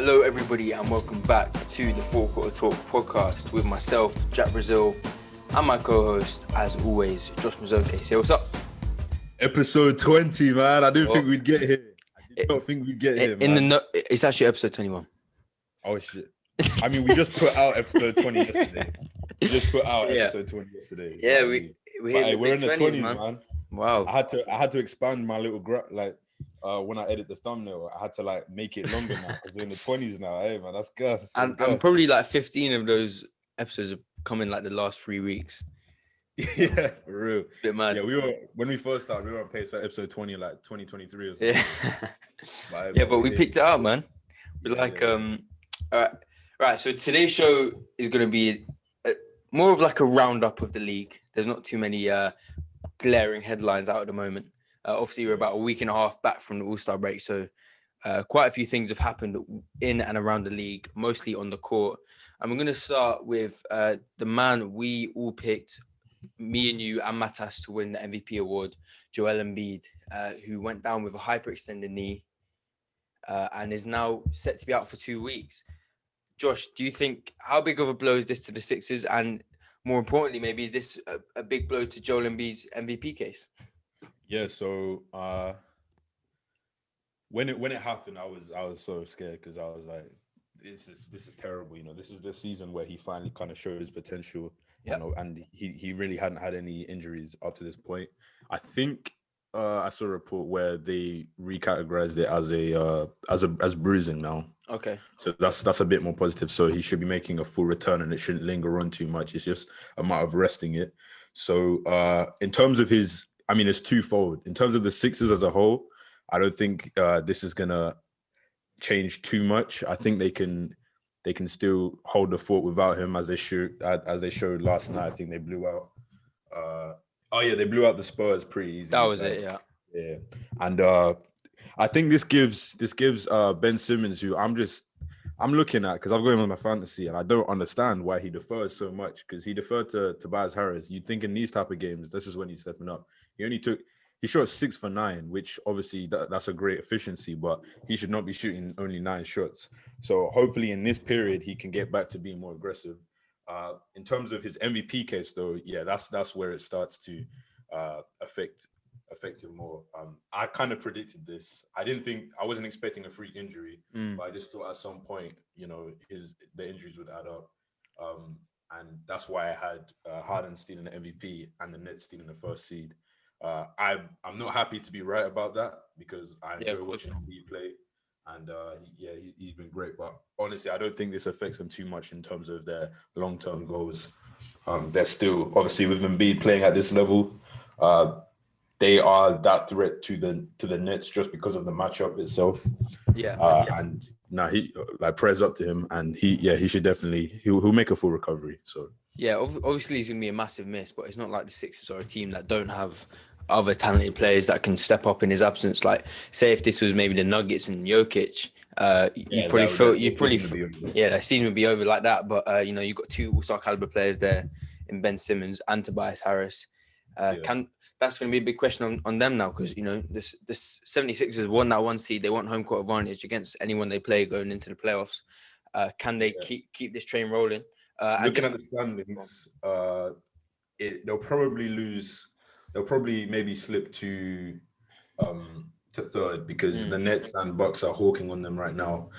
Hello, everybody, and welcome back to the Four Quarter Talk podcast with myself, Jack Brazil, and my co-host, as always, Josh Mazoke. Say what's up. Episode 20, man. I didn't think we'd get here. I did not think we'd get here, man. It's actually episode 21. Oh, shit. I mean, we just put out episode 20 yesterday. Episode 20 yesterday. Yeah, we're in the 20s, man. Wow. I had to expand my little when I edit the thumbnail, I had to make it longer now because we're in the 20s now. Hey, man, that's good. And probably 15 of those episodes have come in the last 3 weeks. Yeah, for real. Bit mad. Yeah, when we first started, we were on pace for episode 20, 2023 or something. Yeah. But we picked it up, man. We're all right. So today's show is going to be more of a roundup of the league. There's not too many glaring headlines out at the moment. Obviously, we're about a week and a half back from the All-Star break, so quite a few things have happened in and around the league, mostly on the court. And we're going to start with the man we all picked, me and you and Matas, to win the MVP award, Joel Embiid, who went down with a hyperextended knee and is now set to be out for 2 weeks. Josh, do you think, how big of a blow is this to the Sixers? And more importantly, maybe, is this a big blow to Joel Embiid's MVP case? Yeah, so when it happened, I was so scared because I was like, this is terrible. This is the season where he finally kind of showed his potential. Yep. And he really hadn't had any injuries up to this point. I think I saw a report where they recategorized it as bruising now. Okay. So that's a bit more positive. So he should be making a full return and it shouldn't linger on too much. It's just a matter of resting it. So in terms of it's twofold. In terms of the Sixers as a whole, I don't think this is gonna change too much. I think they can still hold the fort without him, as they showed last night. I think they blew out. They blew out the Spurs pretty easy. That was it, yeah. Yeah, and I think this gives Ben Simmons, who I'm looking at, because I've got him on my fantasy, and I don't understand why he defers so much, because he deferred to Tobias Harris. You'd think in these type of games, this is when he's stepping up. He shot 6 for 9, which obviously that's a great efficiency, but he should not be shooting only 9 shots. So hopefully in this period, he can get back to being more aggressive. In terms of his MVP case, though, yeah, that's where it starts to affect him more. I kind of predicted this. I wasn't expecting a freak injury, but I just thought at some point, the injuries would add up. And that's why I had Harden stealing the MVP and the Nets stealing the first seed. I'm not happy to be right about that because I enjoy watching Embiid play, and he's been great. But honestly, I don't think this affects them too much in terms of their long-term goals. They're still, obviously, with Embiid playing at this level, they are that threat to the Nets just because of the matchup itself. And now he prayers up to him, and he should definitely he'll make a full recovery. So yeah, obviously he's gonna be a massive miss, but it's not like the Sixers are a team that don't have other talented players that can step up in his absence. Like, say if this was maybe the Nuggets and Jokic, that season would be over like that. But you've got 2 all-star caliber players there in Ben Simmons and Tobias Harris. That's going to be a big question on them now, because this 76ers won that 1 seed. They want home court advantage against anyone they play going into the playoffs. Can they keep this train rolling? Looking at the standings, they'll probably lose. They'll probably maybe slip to third because the Nets and Bucks are hawking on them right now.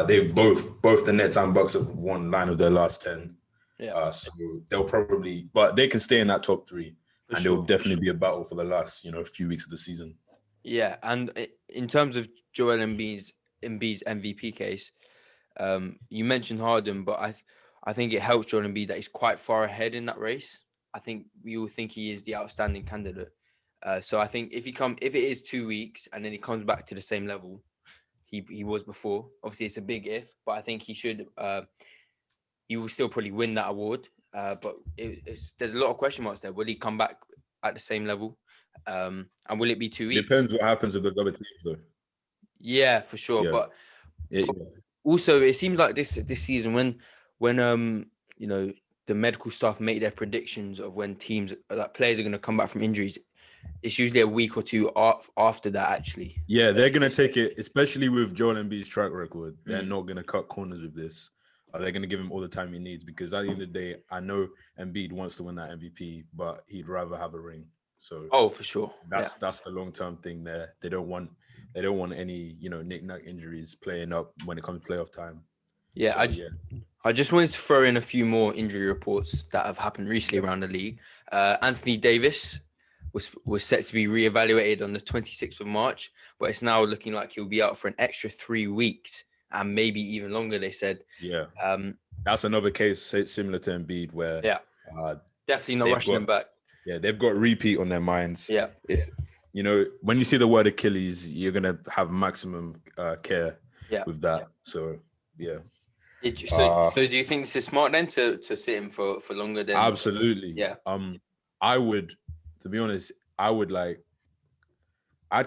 They've both the Nets and Bucks have won 9 of their last 10. Yeah. So they'll probably, but they can stay in that top 3. And there will definitely be a battle for the last, few weeks of the season. Yeah, and in terms of Joel Embiid's MVP case, you mentioned Harden, but I think it helps Joel Embiid that he's quite far ahead in that race. I think we all think he is the outstanding candidate. So I think if it is 2 weeks and then he comes back to the same level he was before, obviously it's a big if, but I think he will still probably win that award. But there's a lot of question marks there. Will he come back at the same level? And will it be 2 weeks? Depends what happens with the other teams, though. Yeah, for sure. Yeah. But also, it seems like this season when the medical staff make their predictions of when teams, like players, are going to come back from injuries, it's usually a week or two after that, actually. Yeah, they're going to take it, especially with Joel Embiid's track record. They're not going to cut corners with this. They're going to give him all the time he needs, because at the end of the day, I know Embiid wants to win that MVP, but he'd rather have a ring. So for sure. That's the long-term thing there. They don't want any, knick-knack injuries playing up when it comes to playoff time. Yeah, I just wanted to throw in a few more injury reports that have happened recently around the league. Anthony Davis was set to be reevaluated on the 26th of March, but it's now looking like he'll be out for an extra 3 weeks and maybe even longer, they said. Yeah. That's another case similar to Embiid where definitely not rushing him back. Yeah, they've got repeat on their minds. Yeah. When you see the word Achilles, you're going to have maximum care with that. So, yeah. So do you think this is smart then to sit him for longer than? Absolutely. Yeah. I would, to be honest, I'd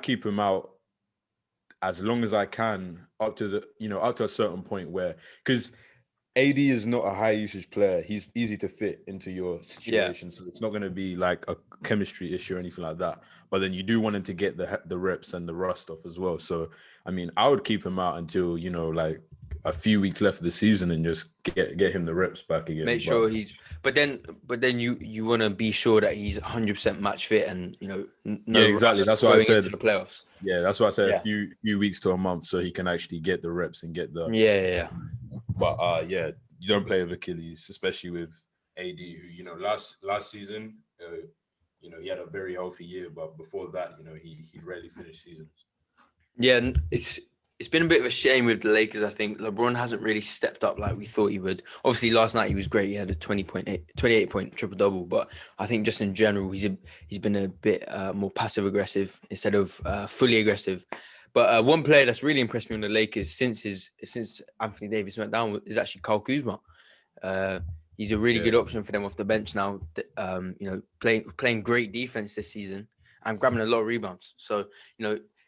keep him out as long as I can up to a certain point where, because AD is not a high usage player. He's easy to fit into your situation. So it's not going to be like a chemistry issue or anything like that. But then you do want him to get the reps and the rust off as well. So, I mean, I would keep him out until, like a few weeks left of the season and just get him the reps back again. Make sure but then you want to be sure that he's 100% match fit and, exactly. That's what I said. Into the playoffs. Yeah, that's why I said a few weeks to a month so he can actually get the reps and get the. Yeah. But you don't play with Achilles, especially with AD, who last season, he had a very healthy year, but before that, he rarely finished seasons. Yeah, and it's been a bit of a shame with the Lakers. I think LeBron hasn't really stepped up like we thought he would. Obviously, last night he was great. He had a 28-point triple-double, but I think just in general, he's been a bit more passive-aggressive instead of fully aggressive. But one player that's really impressed me on the Lakers since Anthony Davis went down is actually Kyle Kuzma. He's a really good option for them off the bench now. Playing great defense this season and grabbing a lot of rebounds. So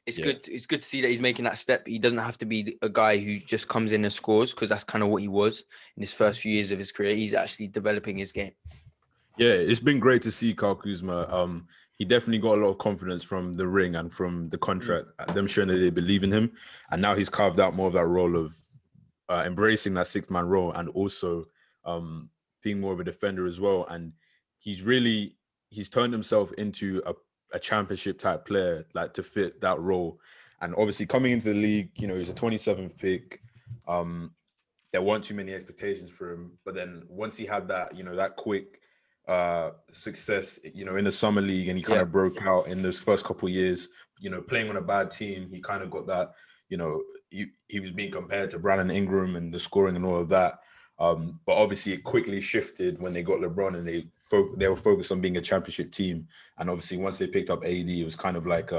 it's good. It's good to see that he's making that step. He doesn't have to be a guy who just comes in and scores, because that's kind of what he was in his first few years of his career. He's actually developing his game. Yeah, it's been great to see Kyle Kuzma. He definitely got a lot of confidence from the ring and from the contract, them showing that they believe in him. And now he's carved out more of that role of embracing that sixth-man role and also being more of a defender as well. And he's turned himself into a championship-type player, like to fit that role. And obviously coming into the league, he's a 27th pick. There weren't too many expectations for him. But then once he had that, that quick success, in the summer league, and he kind of broke out in those first couple of years, playing on a bad team, he kind of got that, he was being compared to Brandon Ingram and the scoring and all of that. But obviously it quickly shifted when they got LeBron and they were focused on being a championship team. And obviously once they picked up AD, it was kind of like,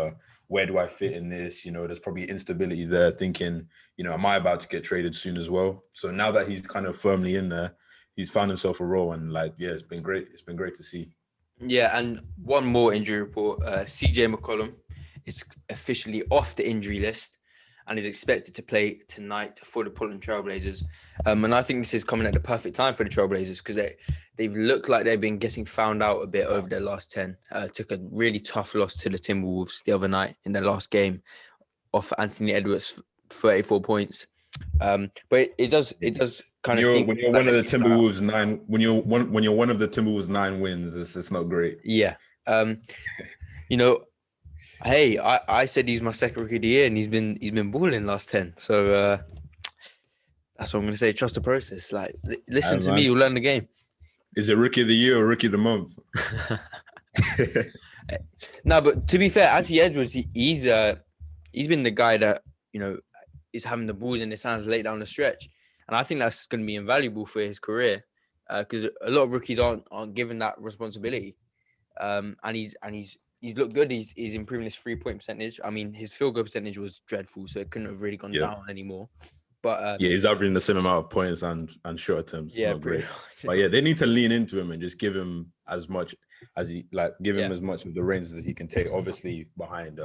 where do I fit in this? There's probably instability there, thinking, am I about to get traded soon as well? So now that he's kind of firmly in there, he's found himself a role, and it's been great. It's been great to see. Yeah, and one more injury report. CJ McCollum is officially off the injury list and is expected to play tonight for the Portland Trailblazers. And I think this is coming at the perfect time for the Trailblazers, because they've looked like they've been getting found out a bit over their last 10. Took a really tough loss to the Timberwolves the other night in their last game off Anthony Edwards, 34 points. But it does kind of when you're one of the Timberwolves one of the Timberwolves 9 wins, it's not great. Yeah. Hey, I said he's my second rookie of the year, and he's been balling last 10. So that's what I'm gonna say. Trust the process. Like, listen to me, you'll learn the game. Is it rookie of the year or rookie of the month? No, but to be fair, Anthony Edwards, he's been the guy that is having the balls in his hands late down the stretch, and I think that's going to be invaluable for his career, because a lot of rookies aren't given that responsibility. And he's looked good. He's improving his 3-point percentage. I mean, his field goal percentage was dreadful, so it couldn't have really gone down anymore. But he's averaging the same amount of points and short attempts. Yeah, great. But they need to lean into him and just give him as much as him as much of the reins as he can take. Obviously behind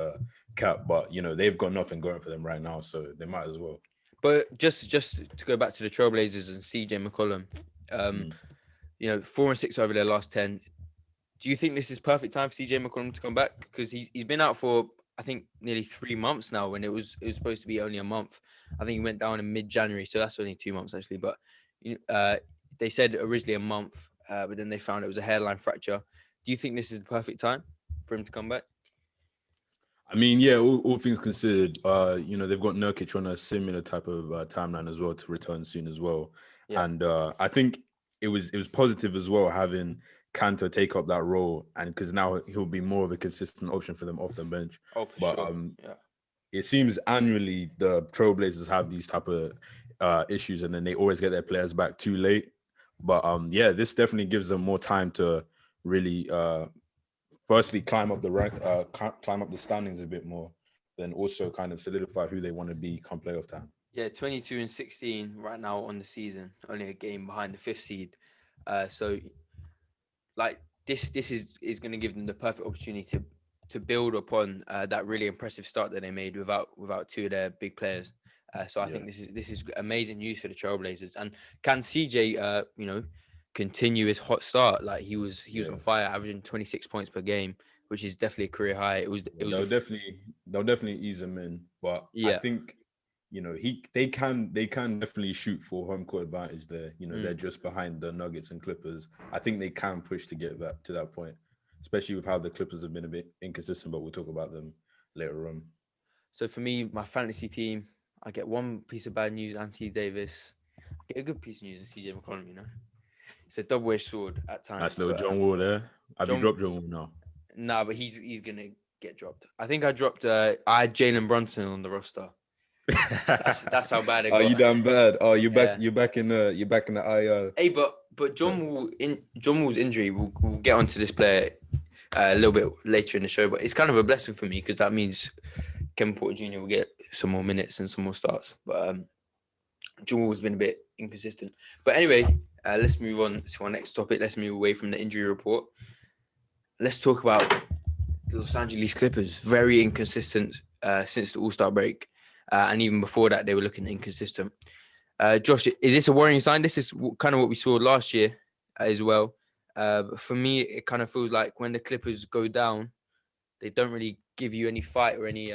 Cap, but they've got nothing going for them right now, so they might as well. But just to go back to the Trailblazers and CJ McCollum, 4-6 over their last 10. Do you think this is perfect time for CJ McCollum to come back? Because he's been out for, I think, nearly 3 months now, when it was supposed to be only a month. I think he went down in mid-January, so that's only 2 months actually. But they said originally a month, but then they found it was a hairline fracture. Do you think this is the perfect time for him to come back? I mean, yeah, all things considered, they've got Nurkic on a similar type of timeline as well to return soon as well. Yeah. And I think it was positive as well having Kanter take up that role, and because now he'll be more of a consistent option for them off the bench. Oh, for But sure. Yeah. it seems annually the Trailblazers have these type of issues, and then they always get their players back too late. But this definitely gives them more time to really firstly climb up the rank, climb up the standings a bit more, then also kind of solidify who they want to be come playoff time. Yeah, 22-16 right now on the season, only a game behind the 5th seed. So like this is going to give them the perfect opportunity to build upon that really impressive start that they made without 2 of their big players. So I think this is amazing news for the Trailblazers. And can CJ continue his hot start? Like he was on fire, averaging 26 points per game, which is definitely a career high. They'll definitely ease him in, but I think they can definitely shoot for home court advantage there. They're just behind the Nuggets and Clippers. I think they can push to get that to that point, especially with how the Clippers have been a bit inconsistent, but we'll talk about them later on. So for me, my fantasy team, I get one piece of bad news, Anthony Davis. I get a good piece of news, CJ McCollum, It's a double-edged sword at times. Nice little John Wall there. Have you dropped John Wall now? Nah, but he's going to get dropped. I think I dropped, I had Jalen Brunson on the roster. That's how bad it got. Oh, you done bad. Oh, you're back in the IR. Hey, but John Wall's injury, we'll get onto this player a little bit later in the show, but it's kind of a blessing for me because that means Kevin Porter Jr. will get some more minutes and some more starts. But John Wall's been a bit inconsistent. But anyway, let's move on to our next topic. Let's move away from the injury report. Let's talk about the Los Angeles Clippers. Very inconsistent since the All-Star break. And even before that, they were looking inconsistent. Josh, is this a worrying sign? This is kind of what we saw last year as well. For me, it kind of feels like when the Clippers go down, they don't really give you any fight or any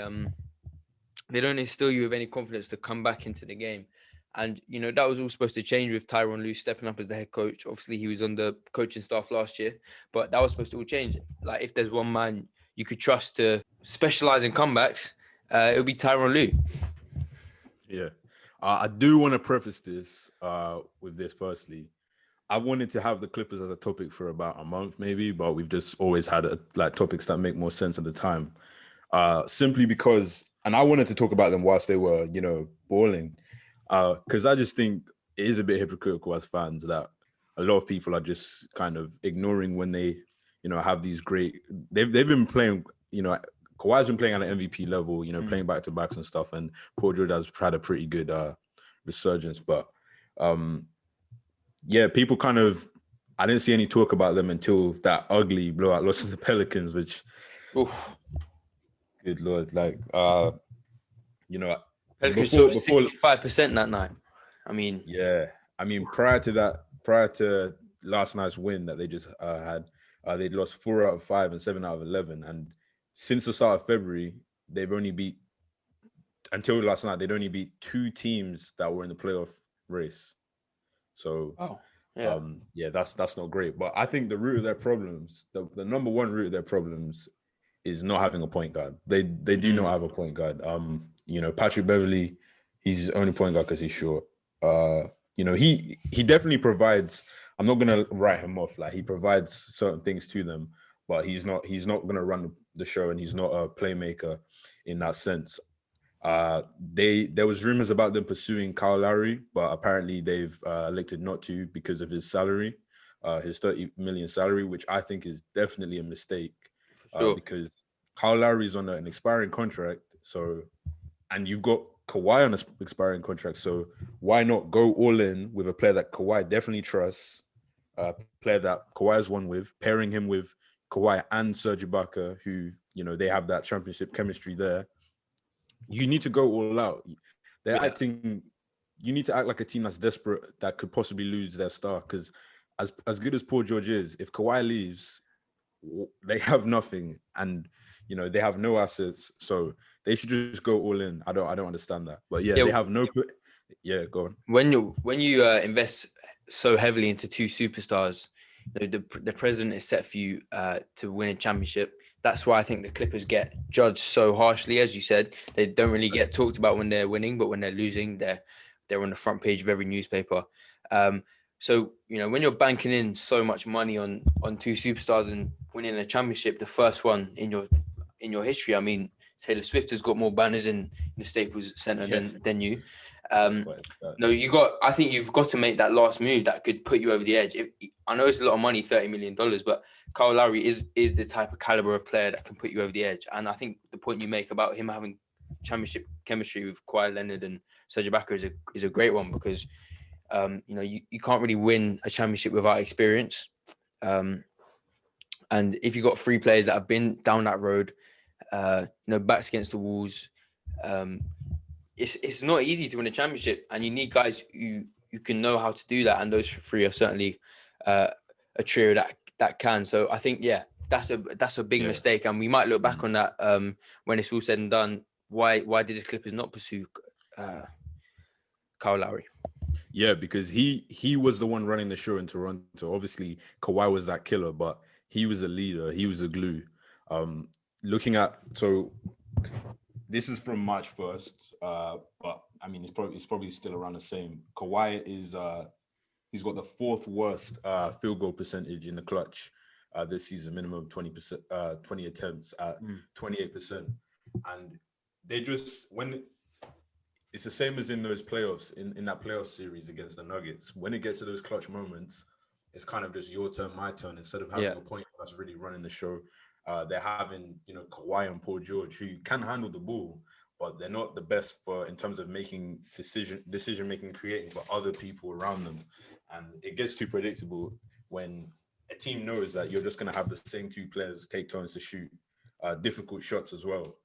they don't instill you with any confidence to come back into the game. And, that was all supposed to change with Tyronn Lue stepping up as the head coach. Obviously, he was on the coaching staff last year, but that was supposed to all change. Like, if there's one man you could trust to specialize in comebacks, it would be Tyronn Lue. Yeah. I do want to preface this with this firstly. I wanted to have the Clippers as a topic for about a month maybe, but we've just always had topics that make more sense at the time. Simply because, and I wanted to talk about them whilst they were, balling. Because I just think it is a bit hypocritical as fans that a lot of people are just kind of ignoring when they, have these great. They've been playing, Kawhi's been playing at an MVP level, playing back to backs and stuff, and Paul George has had a pretty good resurgence. But people kind of, I didn't see any talk about them until that ugly blowout loss to the Pelicans, which, good Lord, Pelicans shot 65% that night. Prior to last night's win that they just had, they'd lost 4 out of 5 and 7 out of 11. And since the start of February, they've only beat, until last night, they'd only beat 2 teams that were in the playoff race. So, that's not great. But I think the root of their problems, the number one root of their problems is not having a point guard. They do not have a point guard. Patrick Beverley, he's his only point guard because he's short. He definitely provides. I'm not gonna write him off. Like, he provides certain things to them, but he's not gonna run the show, and he's not a playmaker in that sense. There was rumors about them pursuing Kyle Lowry, but apparently they've elected not to because of his salary, his $30 million salary, which I think is definitely a mistake. Sure. Because Kyle Lowry is on an expiring contract, and you've got Kawhi on an expiring contract, so why not go all in with a player that Kawhi definitely trusts, a player that Kawhi has won with, pairing him with Kawhi and Serge Ibaka, who, they have that championship chemistry there. You need to go all out. You need to act like a team that's desperate, that could possibly lose their star, because as good as Paul George is, if Kawhi leaves, they have nothing, and they have no assets, so they should just go all in. I don't understand that, but yeah, they have no. Yeah, go on. When you invest so heavily into two superstars, the president is set for you to win a championship. That's why I think the Clippers get judged so harshly. As you said, they don't really get talked about when they're winning, but when they're losing, they're on the front page of every newspaper. So when you're banking in so much money on two superstars and winning a championship, the first one in your history. I mean, Taylor Swift has got more banners in the Staples Center than you. I think you've got to make that last move that could put you over the edge. I know it's a lot of money, $30 million, but Kyle Lowry is the type of caliber of player that can put you over the edge. And I think the point you make about him having championship chemistry with Kawhi Leonard and Serge Ibaka is a great one, because you can't really win a championship without experience. And if you've got three players that have been down that road, backs against the walls, it's not easy to win a championship, and you need guys who can know how to do that. And those three are certainly a trio that can. So I think, that's a big mistake, and we might look back on that when it's all said and done. Why did the Clippers not pursue Kyle Lowry? Yeah, because he was the one running the show in Toronto. Obviously, Kawhi was that killer, but he was a leader. He was a glue. So this is from March 1st, but I mean, it's probably still around the same. Kawhi is he's got the fourth worst field goal percentage in the clutch this season, minimum 20%, 20 attempts at 28%, and they just it's the same as in those playoffs, in that playoff series against the Nuggets. When it gets to those clutch moments, it's kind of just your turn, my turn. Instead of having a point that's really running the show, they're having, Kawhi and Paul George, who can handle the ball, but they're not the best in terms of making decision making, creating, but other people around them. And it gets too predictable when a team knows that you're just going to have the same two players take turns to shoot difficult shots as well.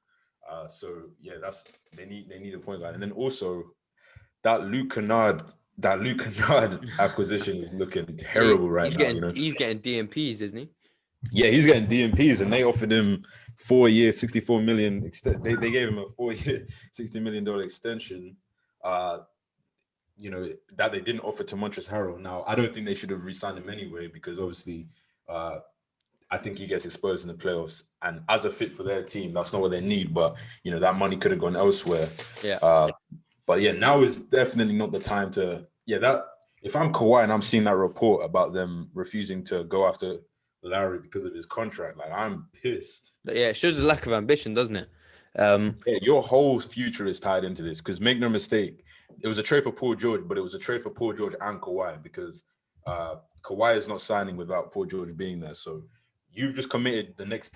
They need a point guard. And then also that Luke Kennard acquisition is looking terrible right now. He's getting DMPs, isn't he? Yeah, he's getting DMPs, and they offered him 4 years, $64 million. They gave him a 4 year, $60 million extension. That they didn't offer to Montrezl Harrell. Now, I don't think they should have re-signed him anyway, because obviously, I think he gets exposed in the playoffs, and as a fit for their team, that's not what they need. But that money could have gone elsewhere. Yeah. But now is definitely not the time to. That if I'm Kawhi and I'm seeing that report about them refusing to go after Lowry because of his contract, like, I'm pissed. Yeah, it shows a lack of ambition, doesn't it? Your whole future is tied into this, because make no mistake, it was a trade for Paul George, but it was a trade for Paul George and Kawhi, because Kawhi is not signing without Paul George being there. So you've just committed the next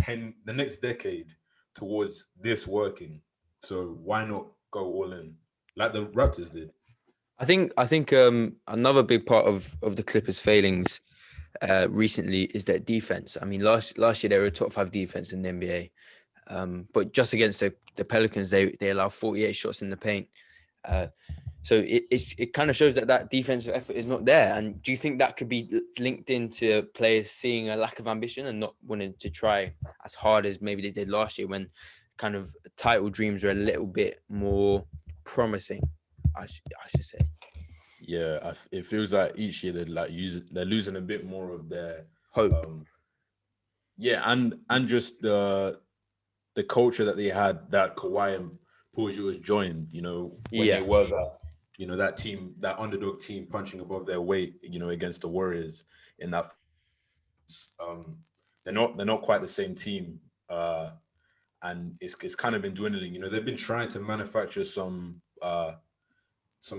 decade towards this working. So why not go all in like the Raptors did? I think another big part of the Clippers' failings recently is their defense. I mean, last year they were a top 5 defense in the NBA, but just against the Pelicans, they allow 48 shots in the paint. So it kind of shows that defensive effort is not there. And do you think that could be linked into players seeing a lack of ambition and not wanting to try as hard as maybe they did last year, when kind of title dreams are a little bit more promising, I should say? Yeah, it feels like each year they're losing a bit more of their hope. And just the culture that they had, that Kawhi and Paul George joined, when they were that team, that underdog team punching above their weight, against the Warriors in that. They're not quite the same team, and it's kind of been dwindling. They've been trying to manufacture some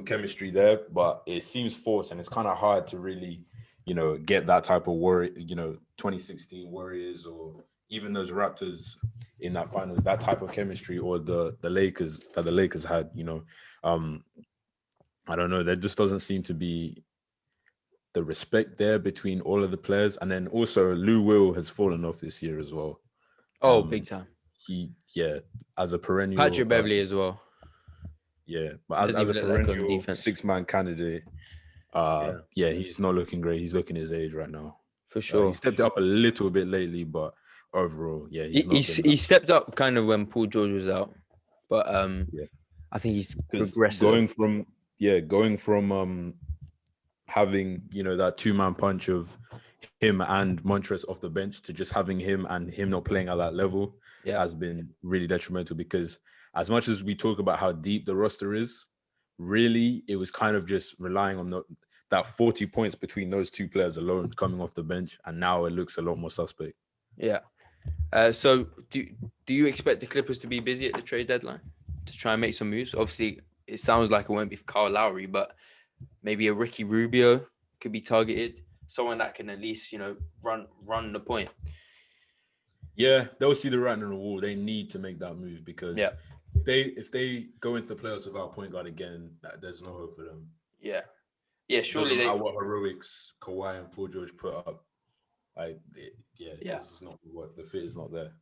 chemistry there, but it seems forced, and it's kind of hard to really, get that type of 2016 Warriors, or even those Raptors in that finals, that type of chemistry, or the Lakers that the Lakers had. I don't know. There just doesn't seem to be the respect there between all of the players. And then also Lou Will has fallen off this year as well. Oh, big time. As a perennial. Patrick Beverley as well. Yeah, but as a perennial 6-man candidate, he's not looking great. He's looking his age right now. for sure. He stepped up a little bit lately, but overall, yeah, he's not been He stepped up kind of when Paul George was out, but yeah. I think he's Because progressed. going from having, that two-man punch of him and Montrezl off the bench to just having him and him not playing at that level has been really detrimental, because as much as we talk about how deep the roster is, really it was kind of just relying on that 40 points between those two players alone coming off the bench, and now it looks a lot more suspect. Yeah. So do you expect the Clippers to be busy at the trade deadline to try and make some moves? Obviously, it sounds like it won't be Kyle Lowry, but maybe a Ricky Rubio could be targeted. Someone that can at least, run the point. Yeah, they'll see the writing on the wall. They need to make that move, because if they go into the playoffs without point guard again, there's no hope for them. Yeah. Yeah, surely they. What heroics Kawhi and Paul George put up, this is not what the fit is not there.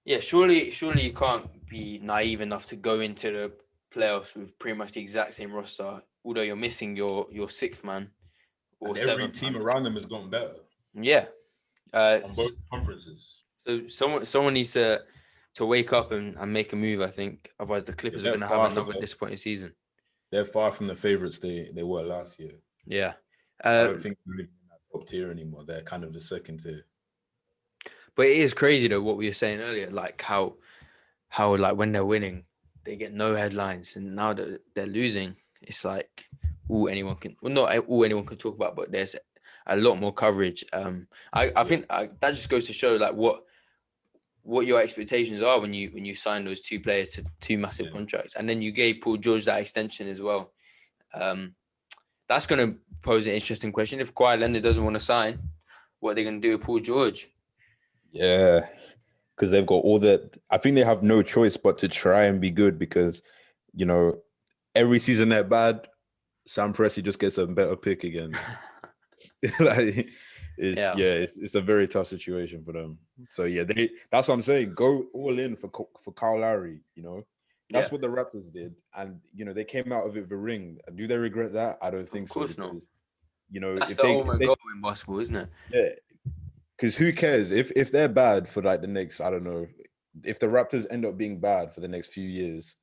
Yeah, surely you can't be naive enough to go into the playoffs with pretty much the exact same roster, although you're missing your sixth man or and every team man around them has gotten better. Yeah, on both conferences. So someone needs to wake up and make a move, I think. Otherwise, the Clippers are going to have another disappointing season. They're far from the favorites they were last year. Yeah. I don't think they're in that top tier anymore. They're kind of the second tier. But it is crazy, though, what we were saying earlier, like how like when they're winning, they get no headlines. And now that they're losing, it's like not all anyone can talk about, but there's a lot more coverage. I think that just goes to show like what your expectations are when you sign those two players to two massive contracts, and then you gave Paul George that extension as well. That's going to pose an interesting question. If Kawhi Leonard doesn't want to sign, what are they going to do with Paul George? Yeah, because they've got all that. I think they have no choice but to try and be good, because every season they're bad, Sam Presti just gets a better pick again. It's a very tough situation for them. So that's what I'm saying. Go all in for Kyle Lowry. That's what the Raptors did, and they came out of it with a ring. Do they regret that? I don't think so. Of course not. That's the ultimate goal in basketball, isn't it? Yeah, because who cares if they're bad for like the next, I don't know, if the Raptors end up being bad for the next few years.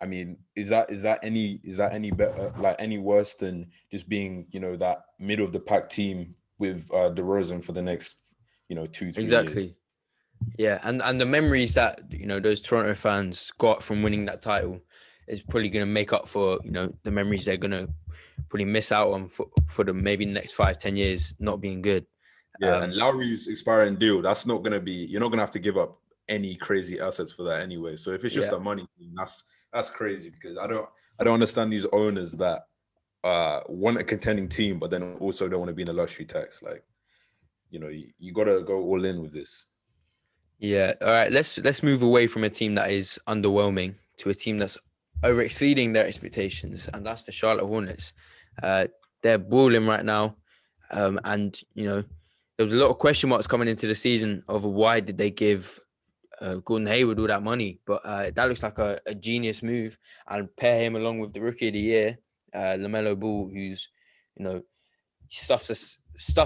I mean, is that any better, like any worse than just being that middle of the pack team with DeRozan for the next 2-3 years? Exactly. Yeah, and the memories that those Toronto fans got from winning that title is probably going to make up for the memories they're going to probably miss out on for the maybe next 5-10 years not being good. Yeah, and Lowry's expiring deal, that's not going to be. You're not going to have to give up any crazy assets for that anyway. So if it's just a money thing, that's crazy, because I don't understand these owners that want a contending team but then also don't want to be in the luxury tax. Like, you got to go all in with this. Yeah. All right. Let's move away from a team that is underwhelming to a team that's over exceeding their expectations, and that's the Charlotte Hornets. They're balling right now, and there was a lot of question marks coming into the season over why did they give Gordon Hayward all that money, but that looks like a genius move, and pair him along with the Rookie of the Year, Lamelo Ball, who's stuffs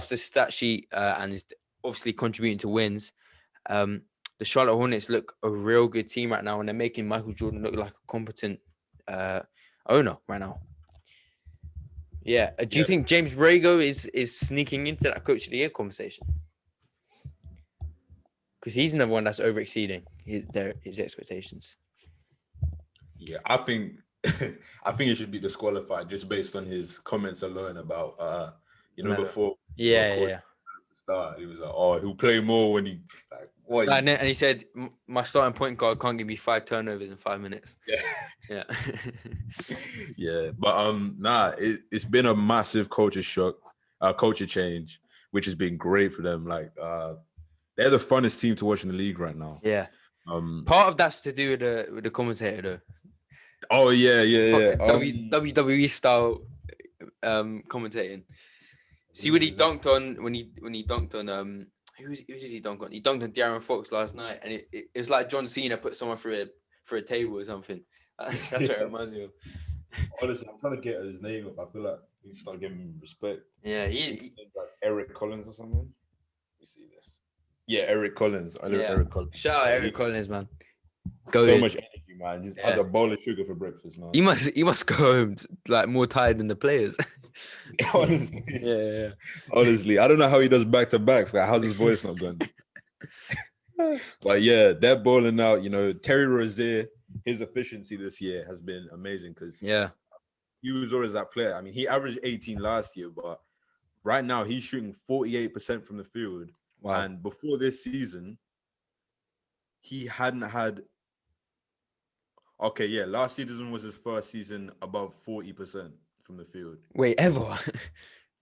the stat sheet and is obviously contributing to wins. The Charlotte Hornets look a real good team right now, and they're making Michael Jordan look like a competent owner right now. Yeah. Do you think James Borrego is sneaking into that Coach of the Year conversation? Because he's another one that's over exceeding his expectations. Yeah, I think he should be disqualified just based on his comments alone about before to start. He was like, "Oh, he'll play more when he like what?" And he said, "My starting point guard can't give me 5 turnovers in 5 minutes." Yeah. Yeah, but it's been a massive culture change, which has been great for them. Like they're the funnest team to watch in the league right now. Yeah. Part of that's to do with the commentator though. Oh yeah. WWE style commentating. See what he dunked on when he dunked on who did he dunk on? He dunked on De'Aaron Fox last night, and it was like John Cena put someone through a table or something. That's what it reminds me of. Honestly, I'm trying to get his name up. I feel like we start giving him respect. Yeah, he's like Eric Collins or something. see this. Yeah, Eric Collins. I know Eric Collins. Shout out Eric Collins, man. So much energy, man. Just has a bowl of sugar for breakfast, man. You must go home like more tired than the players. Honestly. Yeah. Honestly, I don't know how he does back to backs. Like, how's his voice not going? But yeah, they're balling out. You know, Terry Rozier, his efficiency this year has been amazing because he was always that player. I mean, he averaged 18 last year, but right now he's shooting 48% from the field. Wow. And before this season, he hadn't had. Okay, yeah, last season was his first season above 40% from the field. Wait, ever?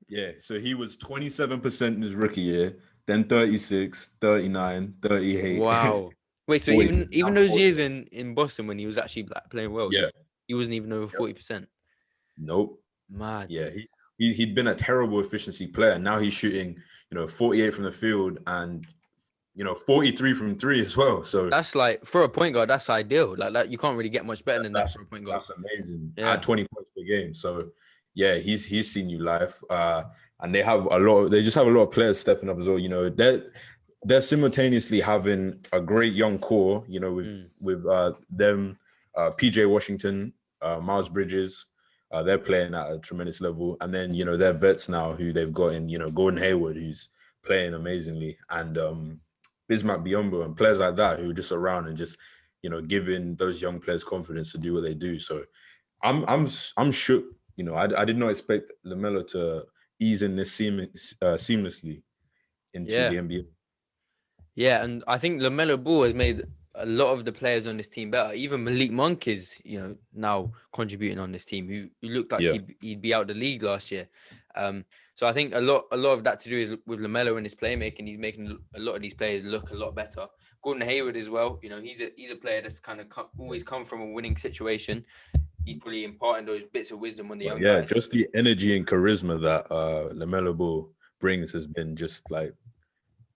Yeah, so he was 27% in his rookie year, then 36, 39, 38. Wow. Wait, so 40, even those years in Boston when he was actually like playing well, he wasn't even over 40%. Nope. Mad. Yeah, he'd been a terrible efficiency player. Now he's shooting, 48 from the field and 43 from three as well. So that's like for a point guard, that's ideal. Like you can't really get much better than that for a point guard. That's amazing. At 20 points per game. So yeah, he's seen you live. And they just have a lot of players stepping up as well. They're simultaneously having a great young core, with them, PJ Washington, Miles Bridges. They're playing at a tremendous level. And then, they're vets now who they've got in, Gordon Hayward, who's playing amazingly. And Bismack Biyombo and players like that who are just around and just, giving those young players confidence to do what they do. So I'm shook. I did not expect Lamelo to ease in this seamlessly into the NBA. Yeah, and I think Lamelo Ball has made a lot of the players on this team better. Even Malik Monk is, now contributing on this team. Who looked like he'd be out the league last year. So I think a lot of that to do is with Lamelo and his playmaking. He's making a lot of these players look a lot better. Gordon Hayward as well. He's a player that's kind of always come from a winning situation. He's probably imparting those bits of wisdom on the young guys. Just the energy and charisma that Lamelo Ball brings has been just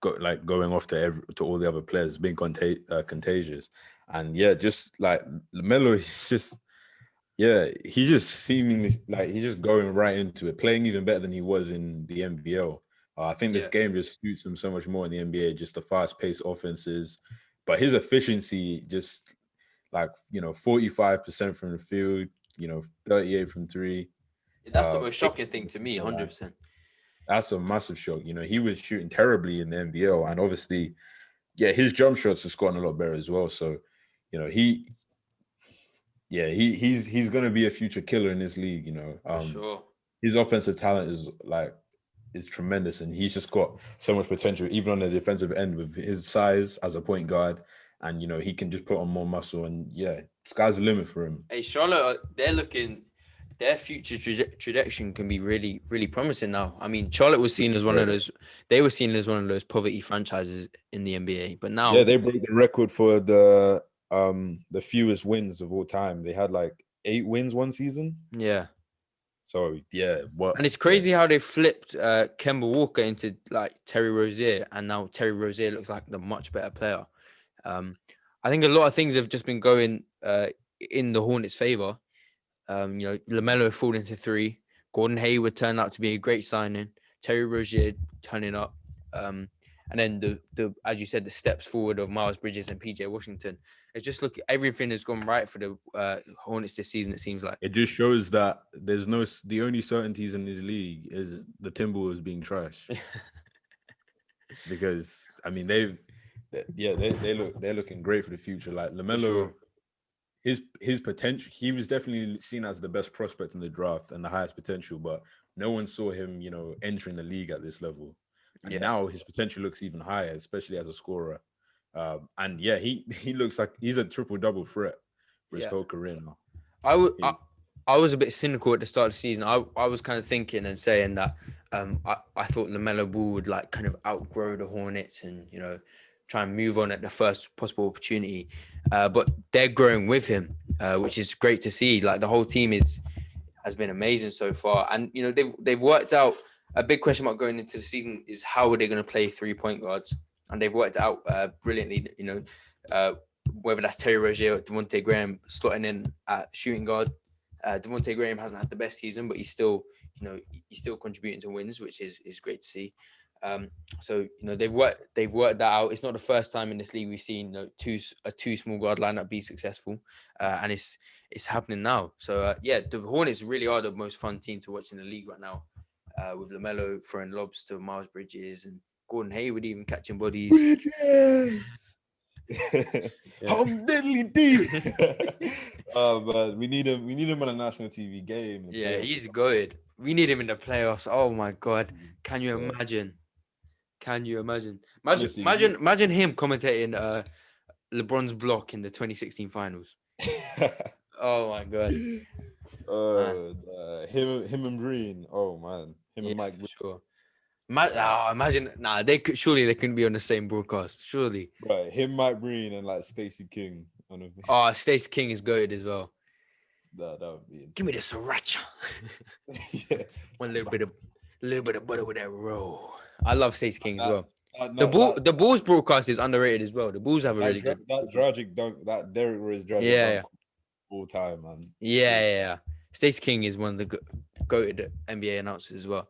going off to all the other players. It's been contagious. And just like Lamelo, he's just seemingly like he's just going right into it, playing even better than he was in the NBL. I think this game just suits him so much more in the NBA, just the fast-paced offenses. But his efficiency just 45% from the field, 38 from three. That's the most shocking thing to me, 100%. That's a massive shock. He was shooting terribly in the NBL, and obviously, his jump shots have gotten a lot better as well. So, he's gonna be a future killer in this league. For sure. His offensive talent is tremendous, and he's just got so much potential, even on the defensive end with his size as a point guard. And, he can just put on more muscle and, sky's the limit for him. Hey, Charlotte, their future trajectory can be really, really promising now. I mean, Charlotte was seen as one of those poverty franchises in the NBA, but now... Yeah, they broke the record for the fewest wins of all time. They had 8 wins one season. Yeah. So, and it's crazy how they flipped Kemba Walker into, Terry Rozier, and now Terry Rozier looks like the much better player. I think a lot of things have just been going in the Hornets' favor. Lamelo falling to 3. Gordon Hayward turned out to be a great signing. Terry Rozier turning up. And then the as you said, the steps forward of Miles Bridges and PJ Washington. It's just everything has gone right for the Hornets this season, it seems like. It just shows that the only certainties in this league is the Timberwolves being trash. Because I mean they're looking great for the future. Like Lamelo, sure. his potential, he was definitely seen as the best prospect in the draft and the highest potential, but no one saw him, entering the league at this level. And now his potential looks even higher, especially as a scorer. And he looks like he's a triple-double threat for his whole career now. I was a bit cynical at the start of the season. I was kind of thinking and saying that I thought Lamelo Ball would kind of outgrow the Hornets and, try and move on at the first possible opportunity. But they're growing with him, which is great to see. The whole team has been amazing so far. And, they've worked out a big question mark going into the season is how are they going to play 3-point guards? And they've worked it out brilliantly, whether that's Terry Rozier or Devontae Graham slotting in at shooting guard. Devontae Graham hasn't had the best season, but he's still contributing to wins, which is great to see. So they've worked that out. It's not the first time in this league we've seen a two small guard lineup be successful, and it's happening now. So the Hornets really are the most fun team to watch in the league right now, with Lamelo throwing lobs to Miles Bridges and Gordon Hayward even catching bodies. Bridges. I'm deadly deep. Oh man, we need him on a national TV game. Yeah, he's good. We need him in the playoffs. Oh my god. Can you imagine? Honestly, Imagine him commentating LeBron's block in the 2016 finals. Oh my god. Him and Green. Oh man. Him and Mike. For sure. Imagine. They couldn't be on the same broadcast. Surely. Right. Him, Mike Breen, and like Stacey King. Stacey King is goated as well. That would be insane. Give me the sriracha. One little bit of butter with that roll. I love Stacey King as well. The Bulls broadcast is underrated as well. The Bulls have a really good. That tragic dunk, that Derrick Rose tragic dunk all time, man. Yeah. Stacey King is one of the goated NBA announcers as well.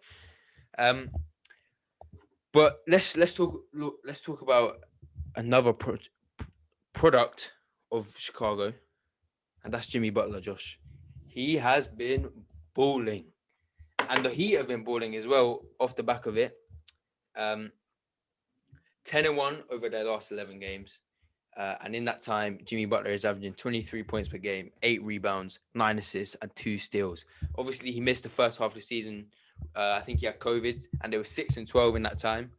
But let's talk about another product of Chicago, and that's Jimmy Butler. Josh, he has been balling, and the Heat have been balling as well off the back of it. 10-1 over their last 11 games, and in that time, Jimmy Butler is averaging 23 points per game, 8 rebounds, 9 assists, and 2 steals. Obviously, he missed the first half of the season. I think he had COVID, and they were 6-12 in that time.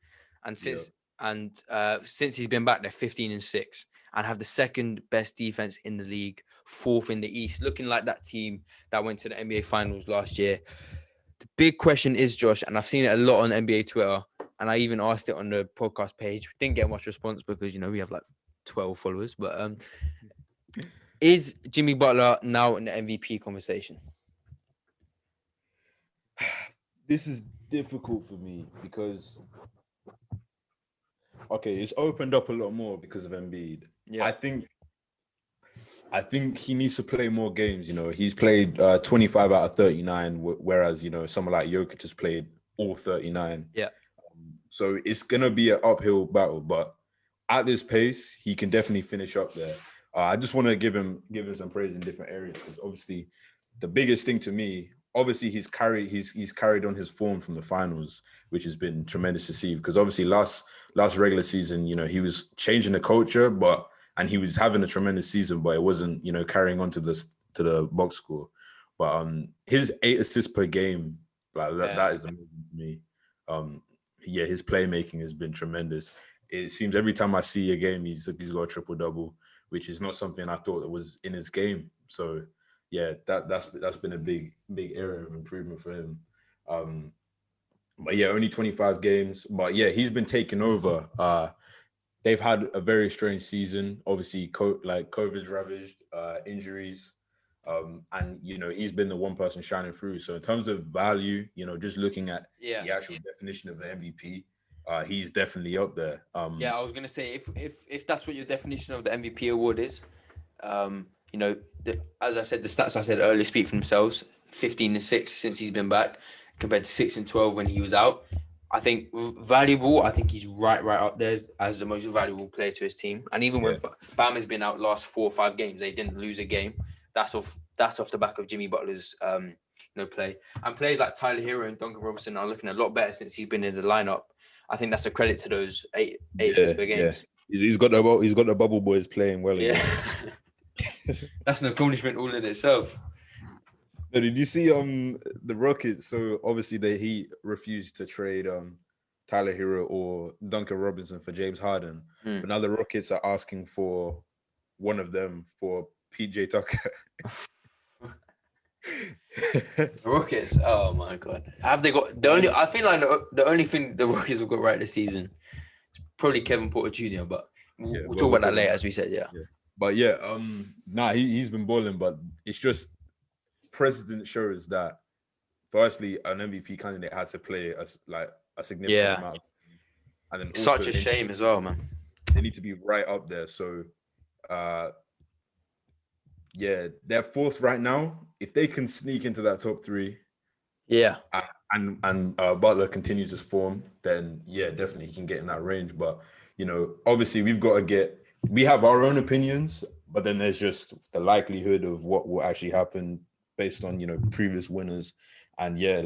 And since he's been back, they're 15-6 and have the second best defense in the league, 4th in the East, looking like that team that went to the NBA Finals last year. The big question is, Josh, and I've seen it a lot on NBA Twitter, and I even asked it on the podcast page. We didn't get much response because we have like 12 followers. But is Jimmy Butler now in the MVP conversation? This is difficult for me because, it's opened up a lot more because of Embiid. Yeah. I think he needs to play more games. He's played 25 out of 39, whereas, someone like Jokic has played all 39. Yeah. So it's going to be an uphill battle, but at this pace, he can definitely finish up there. I just want to give him some praise in different areas, because obviously the biggest thing to me, obviously he's carried on his form from the finals, which has been tremendous to see, because obviously last regular season, he was changing the culture, and he was having a tremendous season, but it wasn't, carrying on to the box score. But his 8 assists per game, that is amazing to me. His playmaking has been tremendous. It seems every time I see a game, he's got a triple-double, which is not something I thought that was in his game. So that's been a big area of improvement for him. But only 25 games. But he's been taking over. They've had a very strange season. Obviously, COVID's ravaged, injuries, and he's been the one person shining through. So in terms of value, just looking at the actual definition of the MVP, he's definitely up there. I was gonna say, if that's what your definition of the MVP award is, as I said, the stats I said earlier speak for themselves. 15-6 since he's been back, compared to 6-12 when he was out. I think valuable. I think he's right up there as the most valuable player to his team. And even when Bam has been out last 4 or 5 games, they didn't lose a game. That's off the back of Jimmy Butler's play. And players like Tyler Hero and Duncan Robinson are looking a lot better since he's been in the lineup. I think that's a credit to those 8 assists per games. He's got the bubble boys playing well. Yeah. That's an accomplishment all in itself. No, did you see the Rockets? So obviously the Heat refused to trade Tyler Hero or Duncan Robinson for James Harden, but now the Rockets are asking for one of them for PJ Tucker. The Rockets, oh my god, have they got the only? I feel like the only thing the Rockets have got right this season is probably Kevin Porter Jr. But we'll talk about that later, as we said. But he's been balling, but it's just precedent shows that firstly an MVP candidate has to play a significant amount, and then such a shame as well, man. They need to be right up there. So they're 4th right now. If they can sneak into that top 3, and Butler continues his form, then yeah, definitely he can get in that range. But obviously we have our own opinions, but then there's just the likelihood of what will actually happen based on previous winners. And yeah,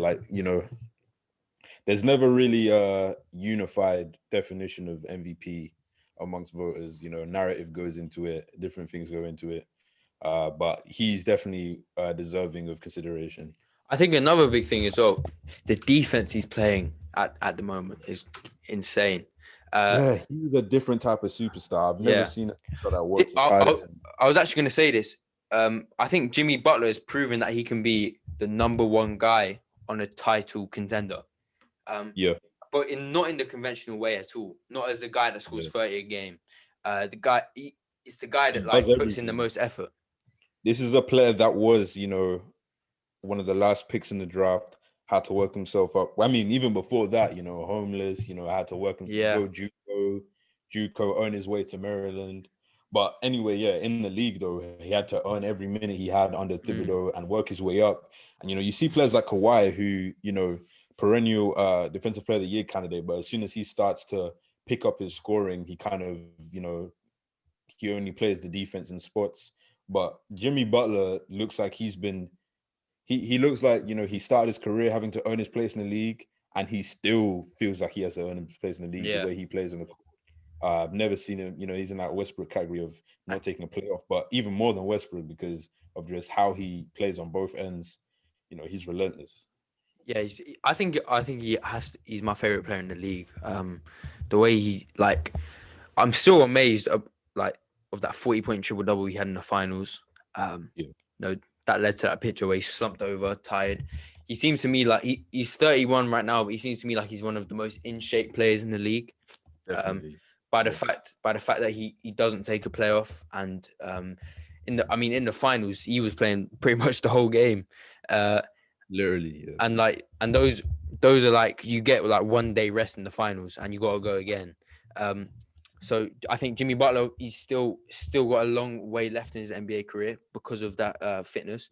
there's never really a unified definition of MVP amongst voters. Narrative goes into it, different things go into it. But he's definitely deserving of consideration. I think another big thing as well, the defense he's playing at the moment is insane. Yeah, he's a different type of superstar. I've never seen a superstar that works as I, hard I, as him. I was actually going to say this. I think Jimmy Butler has proven that he can be the number one guy on a title contender. Yeah. But not in the conventional way at all. Not as a guy that scores 30 a game. The guy, it's the guy that puts in the most effort. This is a player that was, one of the last picks in the draft, had to work himself up. I mean, even before that, homeless, had to work himself, go JUCO, earn his way to Maryland. But anyway, in the league, though, he had to earn every minute he had under Thibodeau and work his way up. And, you see players like Kawhi who, perennial defensive player of the year candidate, but as soon as he starts to pick up his scoring, he kind of, he only plays the defense in spots. But Jimmy Butler looks like he looks like, he started his career having to earn his place in the league, and he still feels like he has to earn his place in the league the way he plays in the court. I've never seen him, he's in that Westbrook category of not taking a playoff, but even more than Westbrook because of just how he plays on both ends. He's relentless. Yeah, I think he's my favorite player in the league. The way he I'm still amazed of that 40-point triple double he had in the finals. That led to that picture where he slumped over, tired. He seems to me like he's 31 right now, but he seems to me like he's one of the most in shape players in the league. Definitely. By the fact that he doesn't take a playoff, and in the finals he was playing pretty much the whole game. Literally, yeah. And those are you get 1 day rest in the finals and you got to go again. So I think Jimmy Butler, he's still got a long way left in his NBA career because of that fitness.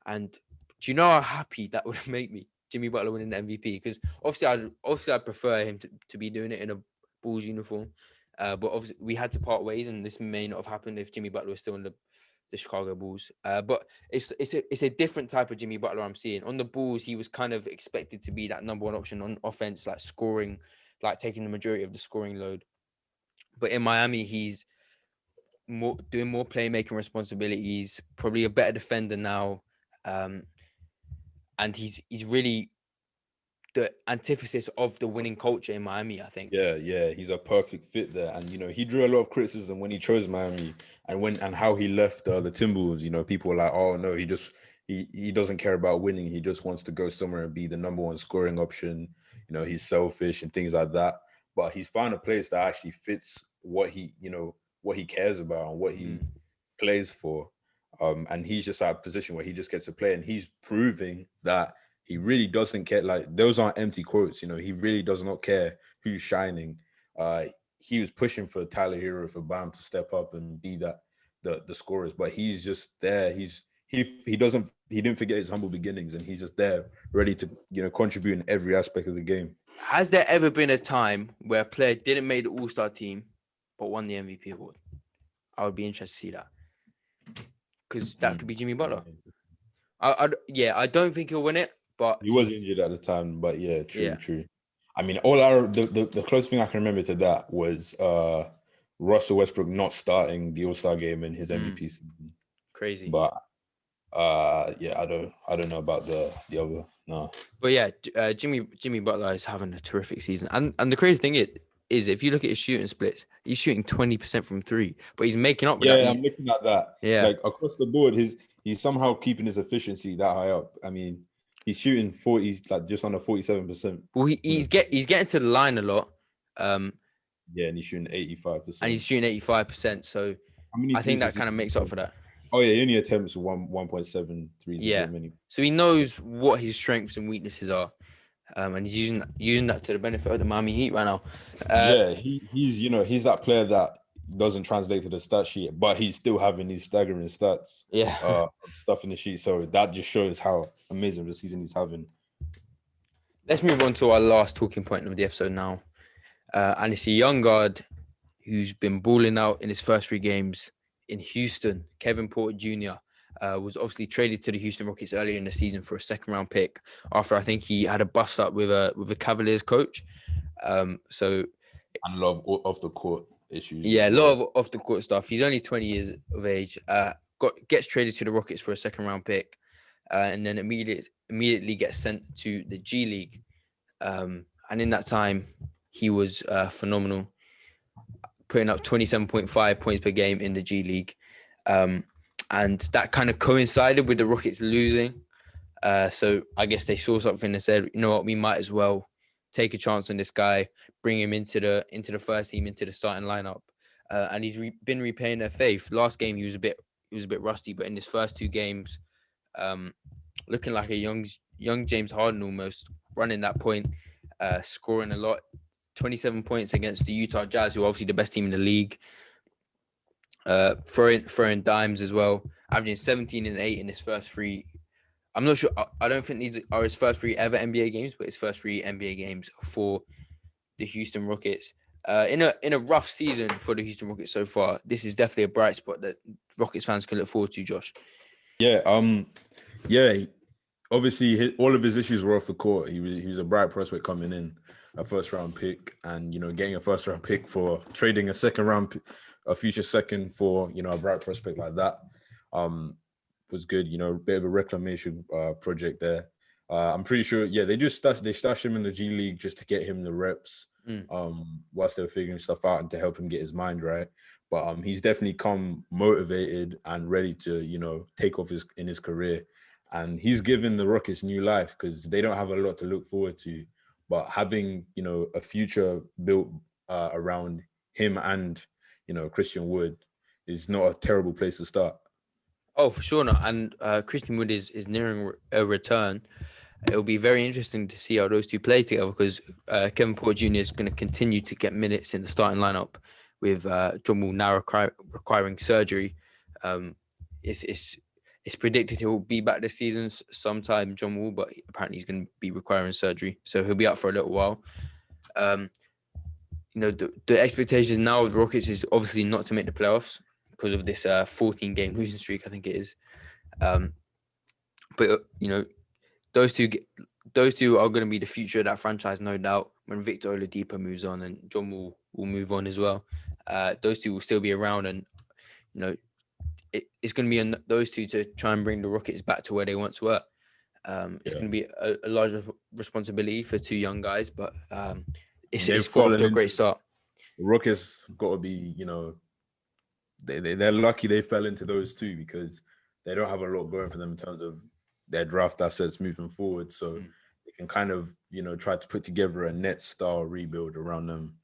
And do you know how happy that would make me, Jimmy Butler winning the MVP? Because obviously I'd prefer him to be doing it in a Bulls uniform. But obviously we had to part ways, and this may not have happened if Jimmy Butler was still in the Chicago Bulls. But it's a different type of Jimmy Butler I'm seeing. On the Bulls, he was kind of expected to be that number one option on offense, scoring, taking the majority of the scoring load. But in Miami, he's doing more playmaking responsibilities, probably a better defender now. And he's really the antithesis of the winning culture in Miami, I think. Yeah, he's a perfect fit there. And he drew a lot of criticism when he chose Miami and how he left the Timberwolves. People were like, oh no, he doesn't care about winning. He just wants to go somewhere and be the number one scoring option. He's selfish and things like that. But he's found a place that actually fits what he cares about and what he plays for. And he's just at a position where he just gets to play, and he's proving that he really doesn't care. Those aren't empty quotes. He really does not care who's shining. He was pushing for Tyler Hero, for Bam to step up and be the scorers, but he's just there. He didn't forget his humble beginnings, and he's just there, ready to contribute in every aspect of the game. Has there ever been a time where a player didn't make the All-Star team but won the MVP award? I would be interested to see that, because that could be Jimmy Butler. I don't think he'll win it, but he was injured at the time. But yeah, true. I mean, the closest thing I can remember to that was Russell Westbrook not starting the All-Star game in his MVP season. Crazy. But I don't know about the other. No. But yeah, Jimmy Butler is having a terrific season, and the crazy thing is if you look at his shooting splits, he's shooting 20% from three, but he's making up. I'm looking at that. Yeah, across the board, he's somehow keeping his efficiency that high up. I mean, he's shooting 40, just under 47%. Well, he's getting to the line a lot. And he's shooting 85%. And he's shooting 85%. So I think that kind of makes up for that. Oh yeah, he only attempts 1.7 threes. Yeah. So he knows what his strengths and weaknesses are, and he's using that to the benefit of the Miami Heat right now. He's that player that doesn't translate to the stat sheet, but he's still having these staggering stats. Yeah. Stuff in the sheet. So that just shows how amazing of a season he's having. Let's move on to our last talking point of the episode now. And it's a young guard who's been balling out in his first 3 games in Houston. Kevin Porter Jr. Was obviously traded to the Houston Rockets earlier in the season for a second-round pick after I think he had a bust up with a Cavaliers coach. So And a lot of off the court issues. yeah, a as lot well. of off the court stuff. He's only 20 years of age. Gets traded to the Rockets for a second-round pick, and then immediately gets sent to the G League. And in that time, he was phenomenal, putting up 27.5 points per game in the G League. And that kind of coincided with the Rockets losing. So I guess they saw something and said, you know what, we might as well take a chance on this guy, bring him into the first team, into the starting lineup. And he's been repaying their faith. Last game he was a bit rusty, but in his first 2 games, looking like a young James Harden almost, running that point, scoring a lot. 27 points against the Utah Jazz, who are obviously the best team in the league. Throwing dimes as well, averaging 17 and 8 in his first 3. I'm not sure. I don't think these are his first 3 ever NBA games, but his first 3 NBA games for the Houston Rockets. In a rough season for the Houston Rockets so far, this is definitely a bright spot that Rockets fans can look forward to, Josh. Yeah. Yeah. Obviously, all of his issues were off the court. He was a bright prospect coming in, a first-round pick, and getting a first-round pick for trading a a future second for a bright prospect like that, was good. A bit of a reclamation project there. I'm pretty sure. Yeah, they stashed him in the G League just to get him the reps, whilst they were figuring stuff out and to help him get his mind right. But he's definitely come motivated and ready to take off in his career. And he's given the Rockets new life because they don't have a lot to look forward to. But having, a future built around him and, Christian Wood is not a terrible place to start. Oh, for sure not. And Christian Wood is nearing a return. It'll be very interesting to see how those two play together because Kevin Porter Jr. is going to continue to get minutes in the starting lineup with John Wall now requiring surgery. It's predicted he'll be back this season sometime, John Wall, but apparently he's going to be requiring surgery. So he'll be out for a little while. The expectations now of the Rockets is obviously not to make the playoffs because of this 14-game losing streak, I think it is. But those two are going to be the future of that franchise, no doubt. When Victor Oladipo moves on and John Wall will move on as well, those two will still be around, and it's going to be on those two to try and bring the Rockets back to where they once were. It's going to be a large responsibility for 2 young guys, but it's got off to a great start. The Rockets got to be, they're lucky they fell into those 2 because they don't have a lot going for them in terms of their draft assets moving forward. So they can kind of, try to put together a net style rebuild around them.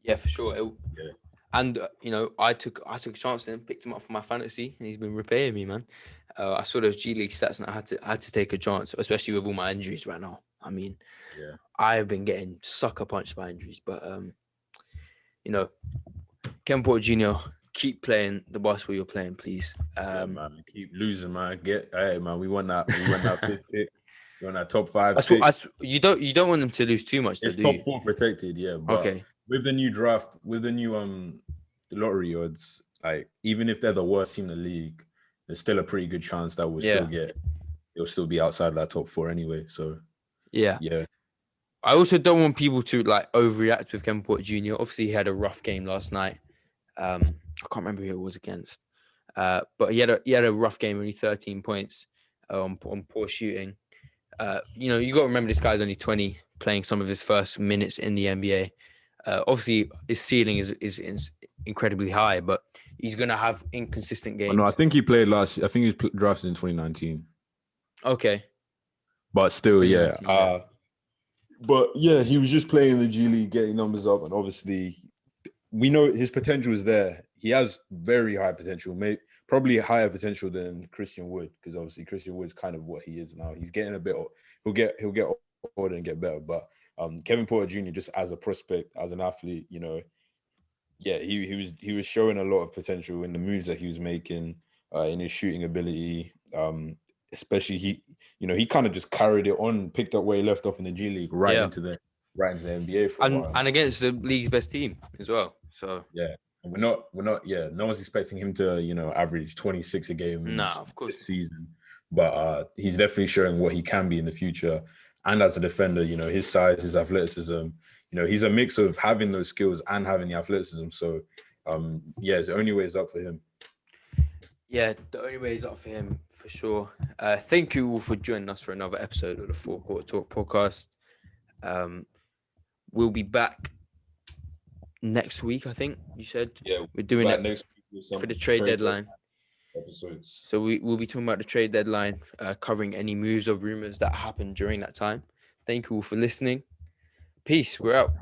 Yeah, for sure. And I took a chance on him, picked him up for my fantasy, and he's been repaying me, man. I saw those G League stats, and I had to take a chance, especially with all my injuries right now. I mean, I've been getting sucker punched by injuries, but Kevin Porter Jr., keep playing the basketball you're playing, please. Man, keep losing, man. Man, we won that 5th pick. We won that top 5 pick. You don't want them to lose too much. It's top 4 protected, yeah. But okay. With the new draft, with the new the lottery odds, like even if they're the worst team in the league, there's still a pretty good chance that they'll still be outside of that top 4 anyway. So yeah. I also don't want people to overreact with Kevin Porter Jr. Obviously, he had a rough game last night. I can't remember who it was against, but he had a rough game, only 13 points on poor shooting. You got to remember this guy's only 20, playing some of his first minutes in the NBA. Obviously, his ceiling is incredibly high, but he's going to have inconsistent games. No, I think he played last year. I think he was drafted in 2019. Okay. But still, yeah. But yeah, he was just playing the G League, getting numbers up, and obviously, we know his potential is there. He has very high potential, probably higher potential than Christian Wood, because obviously Christian Wood's kind of what he is now. He's getting a bit. He'll get older and get better, but Kevin Porter Jr. just as a prospect, as an athlete, he was showing a lot of potential in the moves that he was making, in his shooting ability. especially he kind of just carried it on, picked up where he left off in the G League, right into the NBA for a while. And against the league's best team as well. So yeah, and we're not. Yeah, no one's expecting him to average 26 a game. of course this season, but he's definitely showing what he can be in the future. And as a defender, his size, his athleticism, he's a mix of having those skills and having the athleticism. So, the only way is up for him. Yeah, the only way is up for him, for sure. Thank you all for joining us for another episode of the Four Quarter Talk podcast. We'll be back next week, I think you said. Yeah, we're doing it next week for the trade deadline. Episodes. So we'll be talking about the trade deadline, covering any moves or rumors that happened during that time. Thank you all for listening. Peace. We're out.